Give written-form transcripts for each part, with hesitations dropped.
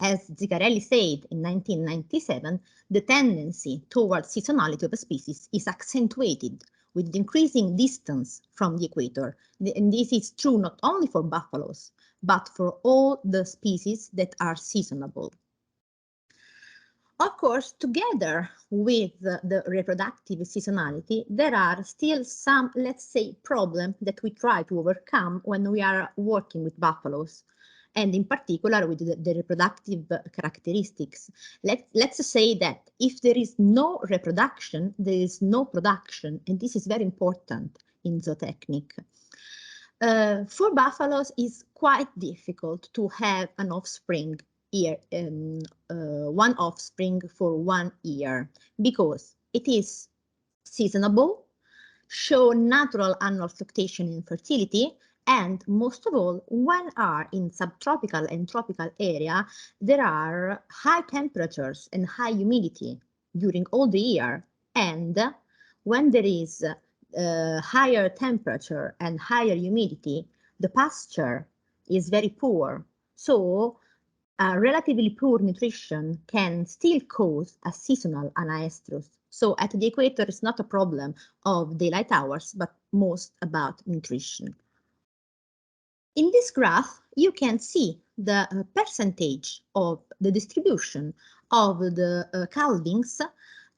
As Zicarelli said in 1997, the tendency towards seasonality of a species is accentuated with increasing distance from the equator. And this is true not only for buffaloes, but for all the species that are seasonable. Of course, together with the reproductive seasonality, there are still some, let's say, problems that we try to overcome when we are working with buffaloes, and in particular with the reproductive characteristics. Let's say that if there is no reproduction, there is no production, and this is very important in zootechnic. For buffaloes, it's quite difficult to have an offspring one offspring for 1 year, because it is seasonable, show natural annual fluctuation in fertility, and most of all, when are in subtropical and tropical area, there are high temperatures and high humidity during all the year. And when there is higher temperature and higher humidity, the pasture is very poor. So relatively poor nutrition can still cause a seasonal anaestrus. So at the equator, it's not a problem of daylight hours, but most about nutrition. In this graph, you can see the percentage of the distribution of the calvings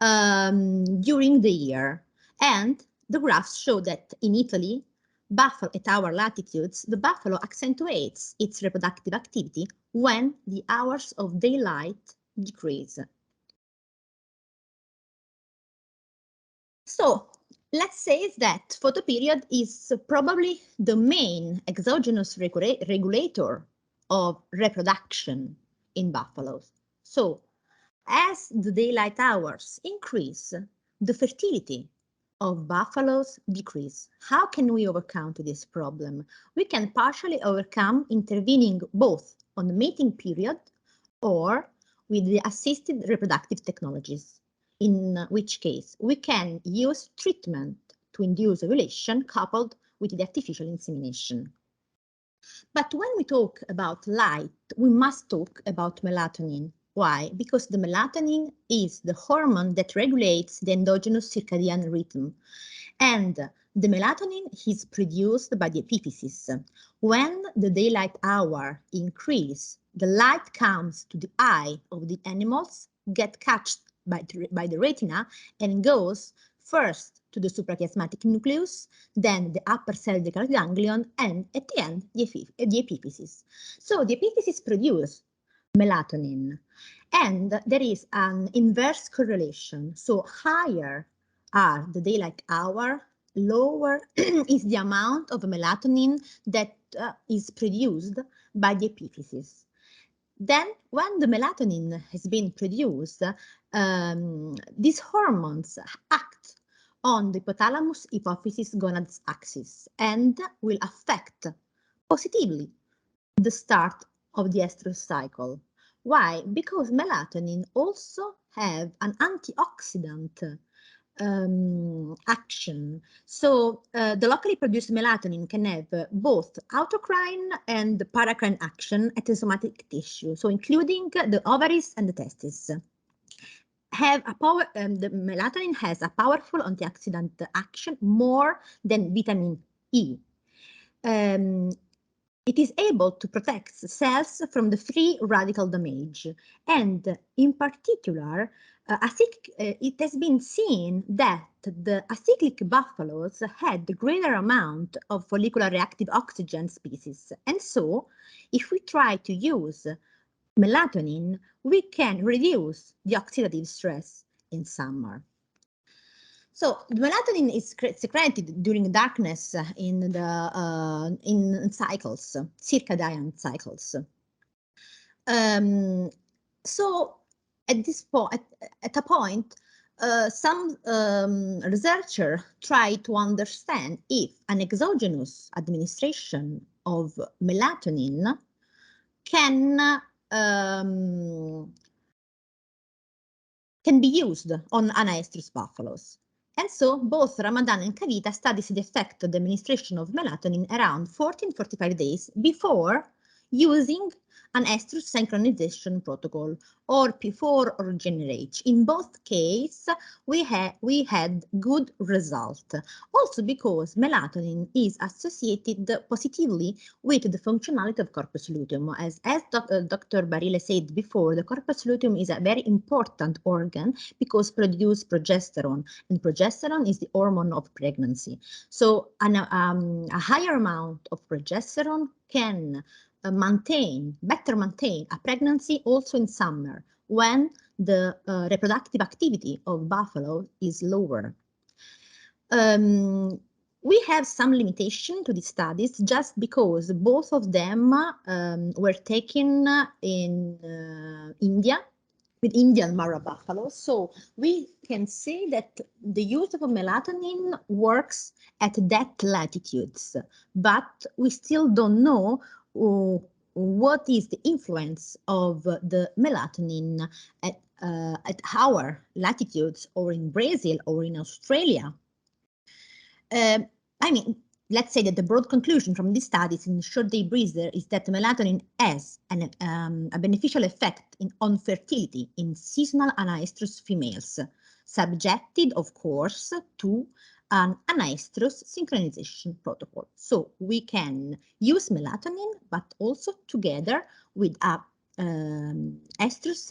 during the year. And the graphs show that in Italy, buffalo at our latitudes, the buffalo accentuates its reproductive activity when the hours of daylight decrease. So let's say that photoperiod is probably the main exogenous regulator of reproduction in buffaloes. So as the daylight hours increase, the fertility of buffaloes decrease. How can we overcome this problem? We can partially overcome intervening both on the mating period or with the assisted reproductive technologies, in which case we can use treatment to induce ovulation coupled with the artificial insemination. But when we talk about light, we must talk about melatonin. Why? Because the melatonin is the hormone that regulates the endogenous circadian rhythm. And the melatonin is produced by the epiphysis. When the daylight hour increase, the light comes to the eye of the animals, get catched by the retina, and goes first to the suprachiasmatic nucleus, then the upper cervical ganglion, and at the end, the epiphysis. So the epiphysis produces melatonin, and there is an inverse correlation. So higher are the daylight hour, lower is the amount of melatonin that is produced by the epiphysis. Then, when the melatonin has been produced, these hormones act on the hypothalamus hypophysis gonads axis and will affect positively the start of the estrous cycle. Why? Because melatonin also have an antioxidant action. So the locally produced melatonin can have both autocrine and paracrine action at the somatic tissue, so including the ovaries and the testes. The melatonin has a powerful antioxidant action more than vitamin E. It is able to protect cells from the free radical damage, and in particular, it has been seen that the acyclic buffaloes had the greater amount of follicular reactive oxygen species, and so if we try to use melatonin, we can reduce the oxidative stress in summer. So the melatonin is secreted during darkness in cycles, circadian cycles. So at this point, at a point, some researchers try to understand if an exogenous administration of melatonin can be used on anaestrus buffaloes. And so both Ramadan and Kavita studied the effect of the administration of melatonin around 14-45 days before using an estrus synchronization protocol, or P4 or GnRH. In both cases, we had good result. Also because melatonin is associated positively with the functionality of corpus luteum. As Dr. Barile said before, the corpus luteum is a very important organ because produces progesterone, and progesterone is the hormone of pregnancy. So a higher amount of progesterone can better maintain a pregnancy also in summer when the reproductive activity of buffalo is lower. We have some limitation to these studies just because both of them were taken in India with Indian Mara buffalo. So we can say that the use of melatonin works at that latitudes, but we still don't know what is the influence of the melatonin at our latitudes, or in Brazil or in Australia. I mean, let's say that the broad conclusion from these studies in short-day breeder is that melatonin has a beneficial effect on fertility in seasonal anaestrus females, subjected, of course, to an anaestrus synchronization protocol. So we can use melatonin, but also together with a anaestrus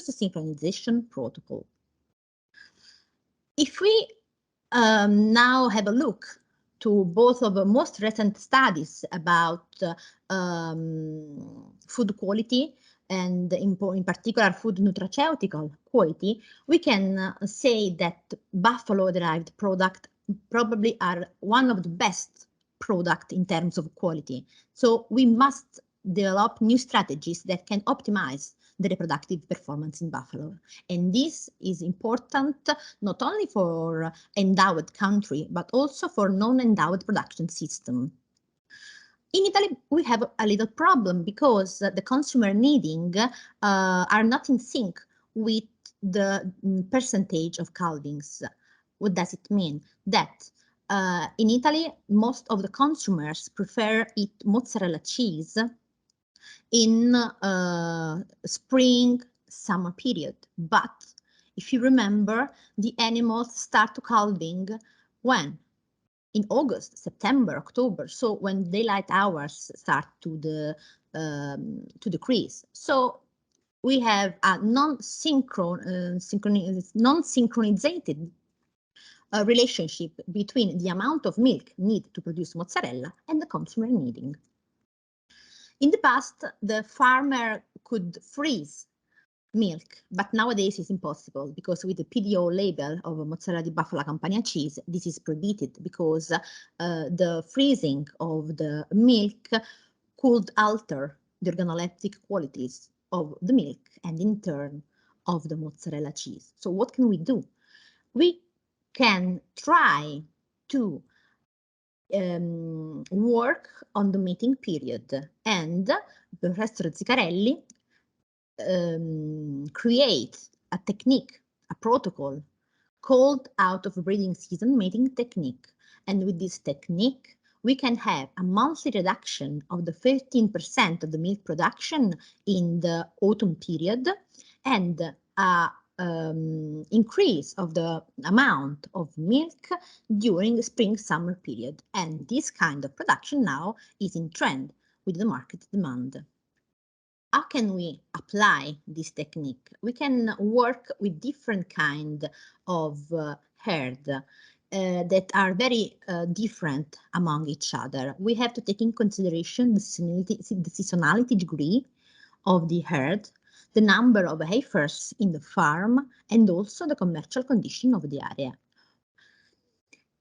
synchronization protocol. If we now have a look to both of the most recent studies about food quality and in particular food nutraceutical quality, we can say that buffalo-derived products probably are one of the best products in terms of quality. So we must develop new strategies that can optimize the reproductive performance in buffalo. And this is important not only for endowed country, but also for non-endowed production system. In Italy, we have a little problem because the consumer needing are not in sync with the percentage of calvings. What does it mean? That in Italy, most of the consumers prefer eat mozzarella cheese in spring, summer period. But if you remember, the animals start to calving when? In August, September, October. So when daylight hours start to decrease. So we have a non-synchronized relationship between the amount of milk needed to produce mozzarella and the consumer needing. In the past, the farmer could freeze milk, but nowadays it's impossible because with the PDO label of mozzarella di bufala campania cheese, this is prohibited because the freezing of the milk could alter the organoleptic qualities of the milk and in turn of the mozzarella cheese. So what can we do? We can try to work on the mating period, and Professor Zicarelli create a technique, a protocol called out of breeding season mating technique. And with this technique, we can have a monthly reduction of the 13% of the milk production in the autumn period and a increase of the amount of milk during the spring-summer period. And this kind of production now is in trend with the market demand. How can we apply this technique? We can work with different kind of herd that are very different among each other. We have to take in consideration the seasonality degree of the herd, the number of heifers in the farm, and also the commercial condition of the area.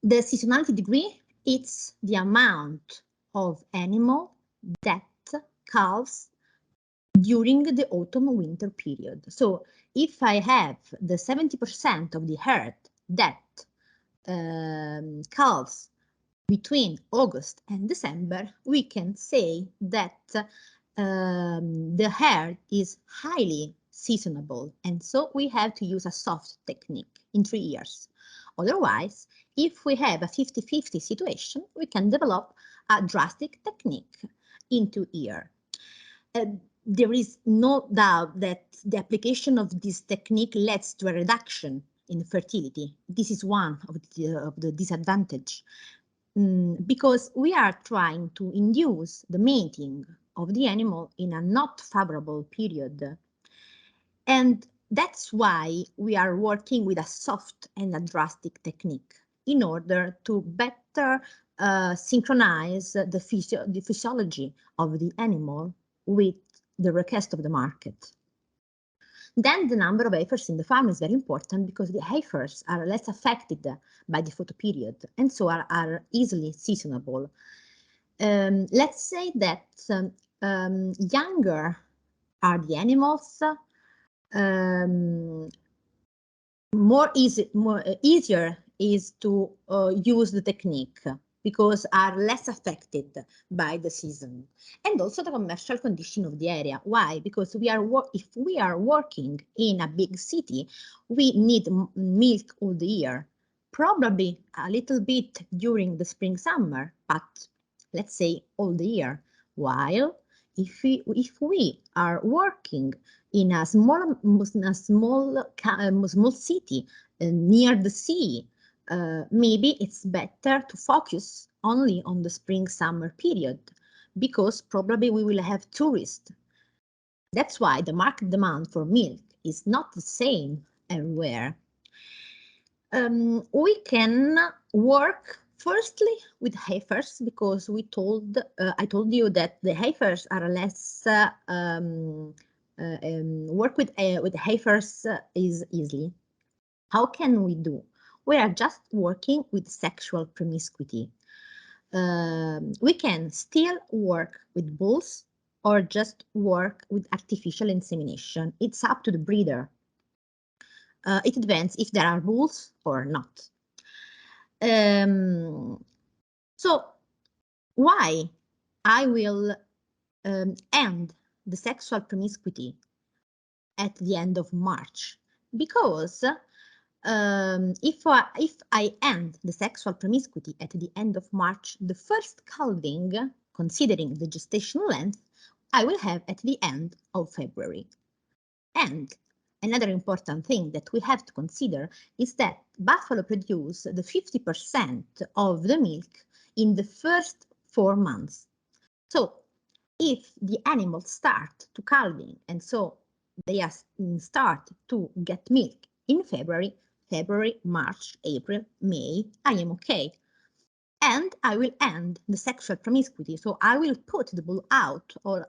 The seasonality degree is the amount of animal that calves during the autumn-winter period. So if I have the 70% of the herd that calves between August and December, we can say that the herd is highly seasonable, and so we have to use a soft technique in 3 years. Otherwise, if we have a 50-50 situation, we can develop a drastic technique in 2 years. there is no doubt that the application of this technique leads to a reduction in fertility. This is one of the disadvantage, because we are trying to induce the mating of the animal in a not favorable period. And that's why we are working with a soft and a drastic technique in order to better synchronize the physiology of the animal with the request of the market. Then the number of heifers in the farm is very important because the heifers are less affected by the photoperiod and so are easily seasonable. Let's say that younger are the animals, more easier is to use the technique because are less affected by the season and also the commercial condition of the area. Why? Because if we are working in a big city, we need milk all the year, probably a little bit during the spring summer, but let's say all the year. While if we are working in a small city near the sea, maybe it's better to focus only on the spring-summer period because probably we will have tourists. That's why the market demand for milk is not the same everywhere. We can work firstly with heifers because I told you that the heifers are less work with heifers is easily. How can we do? We are just working with sexual promiscuity. We can still work with bulls or just work with artificial insemination. It's up to the breeder. It depends if there are bulls or not. So why I will end the sexual promiscuity at the end of March? Because if I end the sexual promiscuity at the end of March, the first calving, considering the gestational length, I will have at the end of February. And another important thing that we have to consider is that buffalo produce the 50% of the milk in the first 4 months. So if the animals start to calving and so they start to get milk in February, March, April, May, I am okay. And I will end the sexual promiscuity. So I will put the bull out or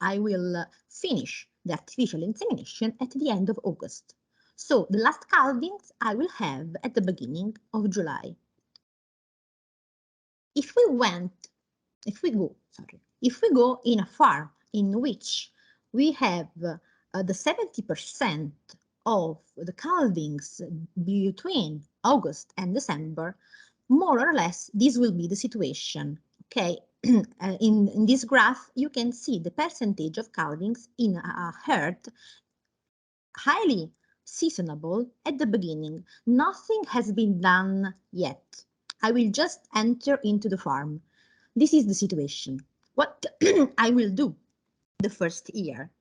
I will finish the artificial insemination at the end of August. So the last calvings I will have at the beginning of July. If we go in a farm in which we have the 70% of the calvings between August and December, more or less this will be the situation. Okay, in this graph you can see the percentage of calvings in a herd highly seasonable at the beginning. Nothing has been done yet. I will just enter into the farm. This is the situation. What I will do the first year?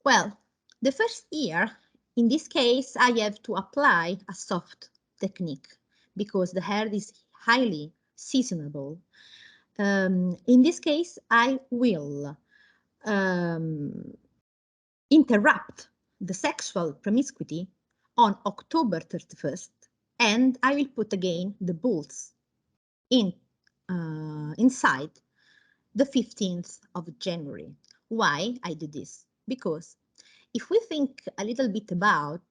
Well, the first year, in this case, I have to apply a soft technique because the herd is highly seasonable. In this case, I will interrupt the sexual promiscuity on October 31st, and I will put again the bulls inside the 15th of January. Why I do this? Because if we think a little bit about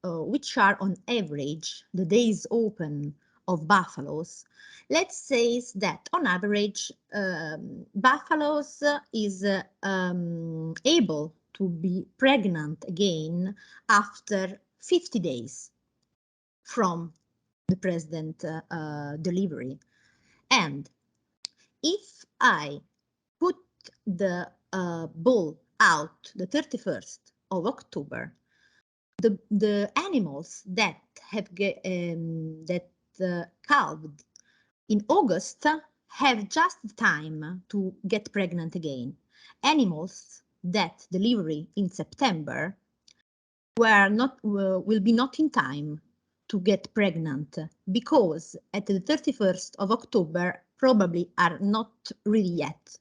which are on average the days open of buffaloes, let's say that on average buffaloes is able to be pregnant again after 50 days from the present delivery. And if I put the bull out the 31st of October, the animals that have calved in August have just time to get pregnant again. animals that delivery in September will be not in time to get pregnant, because at the 31st of October probably are not ready yet.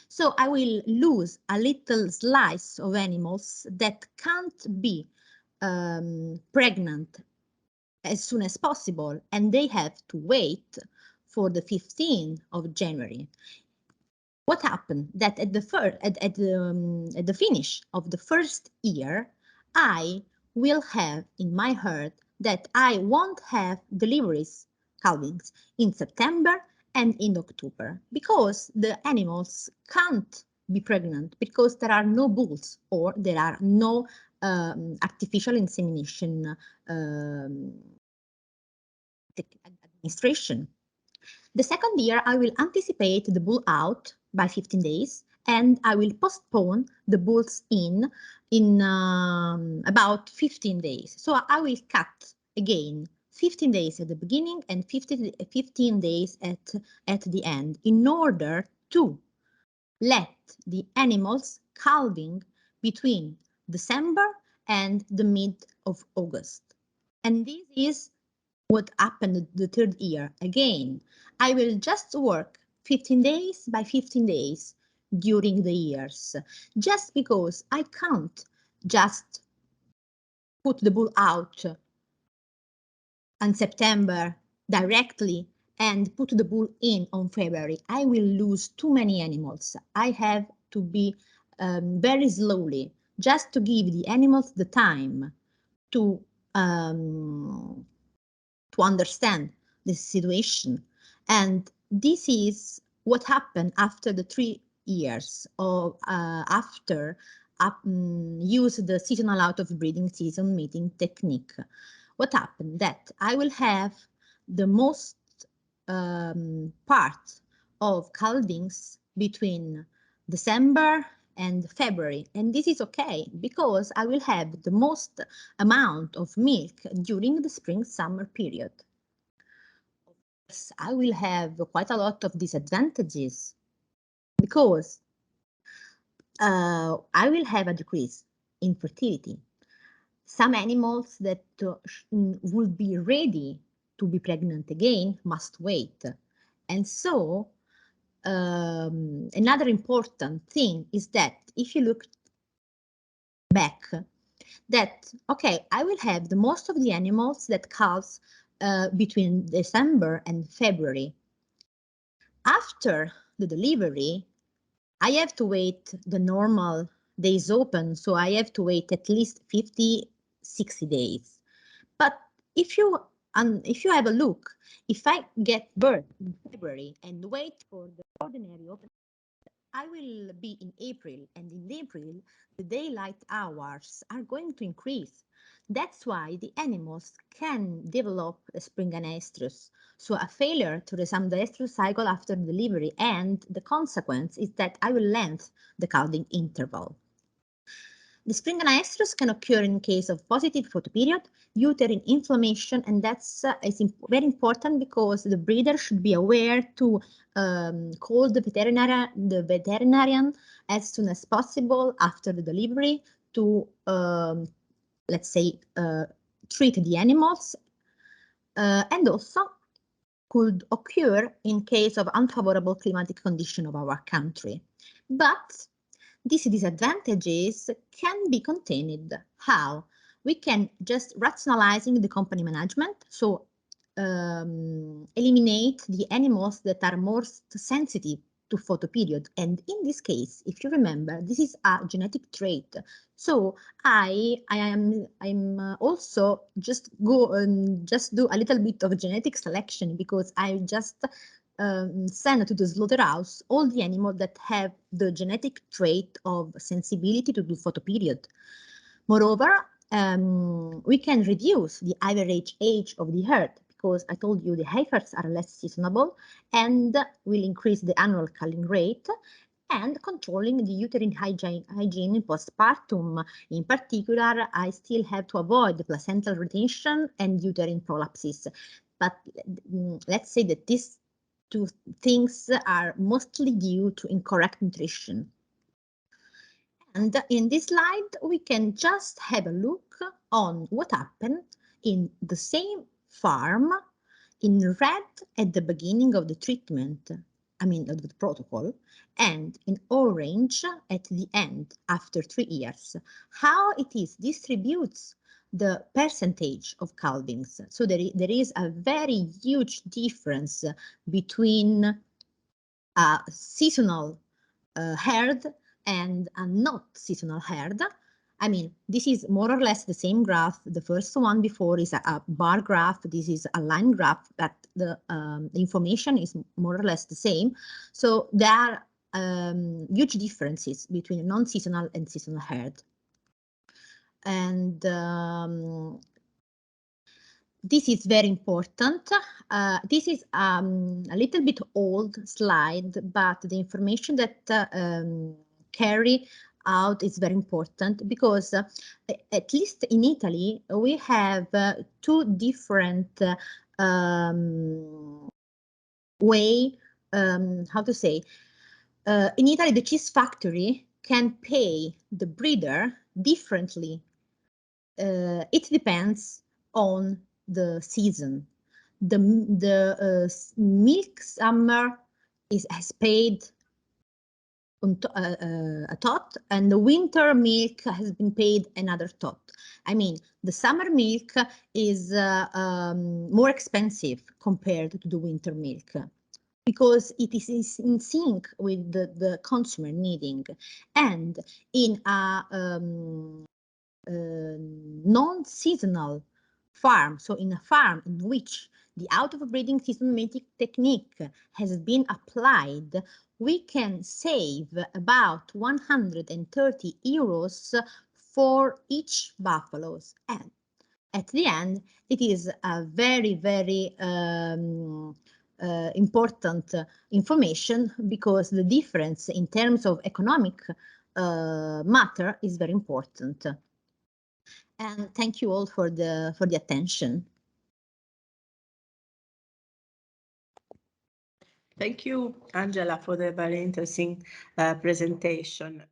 So I will lose a little slice of animals that can't be pregnant as soon as possible, and they have to wait for the 15th of January. What happened? That at the finish of the first year, I will have in my heart that I won't have deliveries, calvings, in September and in October, because the animals can't be pregnant because there are no bulls or there are no artificial insemination administration. The second year, I will anticipate the bull out by 15 days, and I will postpone the bulls in about 15 days. So I will cut again 15 days at the beginning and 15 days at the end, in order to let the animals calving between December and the mid of August. And this is what happened the third year. Again, I will just work 15 days by 15 days during the years, just because I can't just put the bull out in September directly and put the bull in on February. I will lose too many animals. I have to be very slowly, just to give the animals the time to understand the situation. And this is what happened after the 3 years of after use the seasonal out of breeding season meeting technique. What happened? That I will have the most part of calvings between December and February, and this is okay because I will have the most amount of milk during the spring-summer period. I will have quite a lot of disadvantages because I will have a decrease in fertility. Some animals that will be ready to be pregnant again must wait. And so another important thing is that if you look back, that, okay, I will have the most of the animals that calves between December and February. After the delivery, I have to wait the normal days open, so I have to wait at least 50, 60 days. But if you have a look, if I get birth in February and wait for the ordinary open, I will be in April, and in April, the daylight hours are going to increase. That's why the animals can develop a spring anestrus, so a failure to resume the estrus cycle after delivery, and the consequence is that I will lengthen the calving interval. The spring anestrus can occur in case of positive photoperiod, uterine inflammation, and that's very important because the breeder should be aware to call the veterinarian as soon as possible after the delivery to, let's say, treat the animals, and also could occur in case of unfavorable climatic condition of our country. But these disadvantages can be contained. How? We can just rationalizing the company management, so eliminate the animals that are most sensitive to photoperiod. And in this case, if you remember, this is a genetic trait. So I'm also just do a little bit of genetic selection, because I just send to the slaughterhouse all the animals that have the genetic trait of sensibility to the photoperiod. Moreover, we can reduce the average age of the herd, because I told you the heifers are less seasonable and will increase the annual culling rate, and controlling the uterine hygiene in postpartum. In particular, I still have to avoid the placental retention and uterine prolapses. But let's say that these two things are mostly due to incorrect nutrition. And in this slide, we can just have a look on what happened in the same farm in red at the beginning of the treatment, I mean of the protocol, and in orange at the end after 3 years, how it is distributes the percentage of calvings. So there is a very huge difference between a seasonal herd and a not seasonal herd. I mean, this is more or less the same graph. The first one before is a bar graph. This is a line graph, but the information is more or less the same. So there are huge differences between non-seasonal and seasonal herd. And this is very important. This is a little bit old slide, but the information that carry out is very important because at least in Italy, we have two different way, how to say, in Italy, the cheese factory can pay the breeder differently. It depends on the season. The milk summer has paid a tot, and the winter milk has been paid another tot. I mean, the summer milk is more expensive compared to the winter milk because it is in sync with the consumer needing. And in a non-seasonal farm, so in a farm in which the out-of-breeding seasonality technique has been applied, we can save about 130 euros for each buffaloes. And at the end, it is a very, very important information because the difference in terms of economic matter is very important. And thank you all for the attention. Thank you, Angela, for the very interesting presentation.